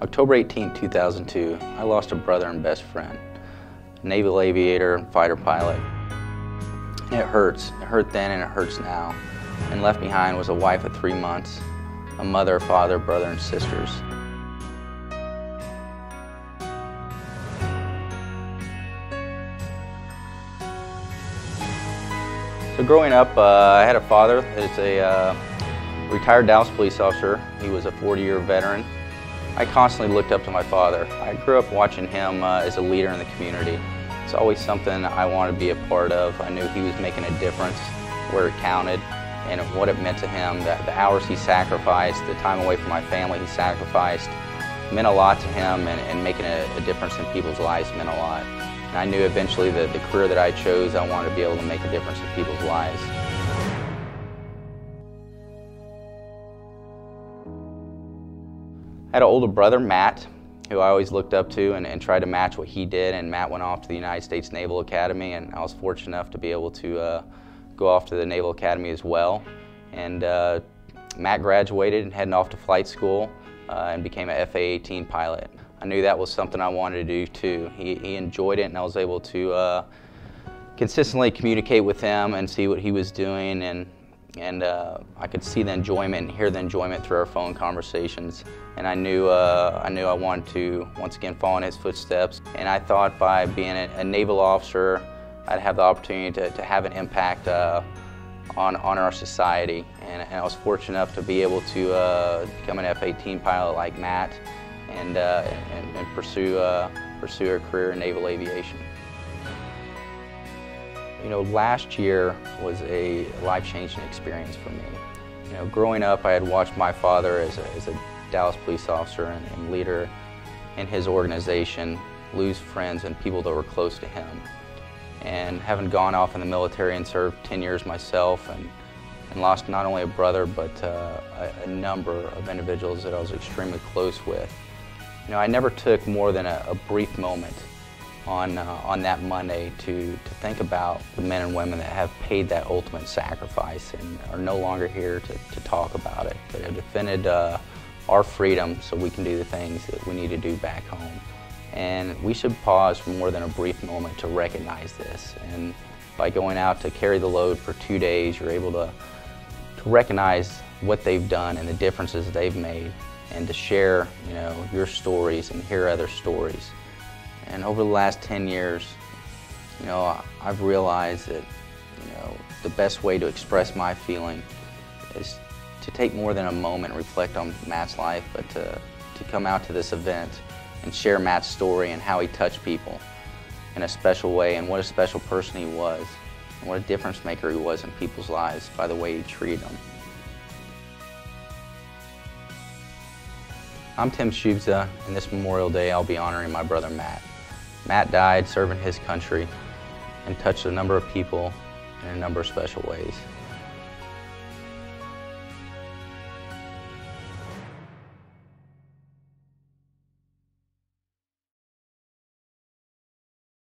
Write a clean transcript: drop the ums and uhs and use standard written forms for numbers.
October 18, 2002, I lost a brother and best friend, a naval aviator and fighter pilot. And it hurts. It hurt then and it hurts now. And left behind was a wife of 3 months, a mother, father, brother, and sisters. So growing up, I had a father that's a retired Dallas police officer. He was a 40-year veteran. I constantly looked up to my father. I grew up watching him as a leader in the community. It's always something I wanted to be a part of. I knew he was making a difference where it counted and what it meant to him. That the hours he sacrificed, the time away from my family he sacrificed, meant a lot to him, and making a difference in people's lives meant a lot. And I knew eventually that the career that I chose, I wanted to be able to make a difference in people's lives. I had an older brother, Matt, who I always looked up to and tried to match what he did, and Matt went off to the United States Naval Academy, and I was fortunate enough to be able to go off to the Naval Academy as well. And Matt graduated and heading off to flight school and became an FA-18 pilot. I knew that was something I wanted to do too. He enjoyed it, and I was able to consistently communicate with him and see what he was doing, and I could see the enjoyment and hear the enjoyment through our phone conversations. And I knew I wanted to once again follow in his footsteps. And I thought by being a naval officer, I'd have the opportunity to have an impact on our society. And I was fortunate enough to be able to become an F-18 pilot like Matt and pursue a career in naval aviation. You know, last year was a life-changing experience for me. You know, growing up, I had watched my father as a Dallas police officer and leader in his organization lose friends and people that were close to him. And having gone off in the military and served 10 years myself and lost not only a brother but a number of individuals that I was extremely close with. You know, I never took more than a brief moment on that Monday to think about the men and women that have paid that ultimate sacrifice and are no longer here to talk about it, that have defended our freedom so we can do the things that we need to do back home. And we should pause for more than a brief moment to recognize this. And by going out to carry the load for 2 days, you're able to recognize what they've done and the differences they've made, and to share, you know, your stories and hear other stories. And over the last 10 years, you know, I've realized that, you know, the best way to express my feeling is to take more than a moment and reflect on Matt's life, but to come out to this event and share Matt's story and how he touched people in a special way, and what a special person he was, and what a difference maker he was in people's lives by the way he treated them. I'm Tim Shubzda, and this Memorial Day I'll be honoring my brother Matt. Matt died serving his country and touched a number of people in a number of special ways.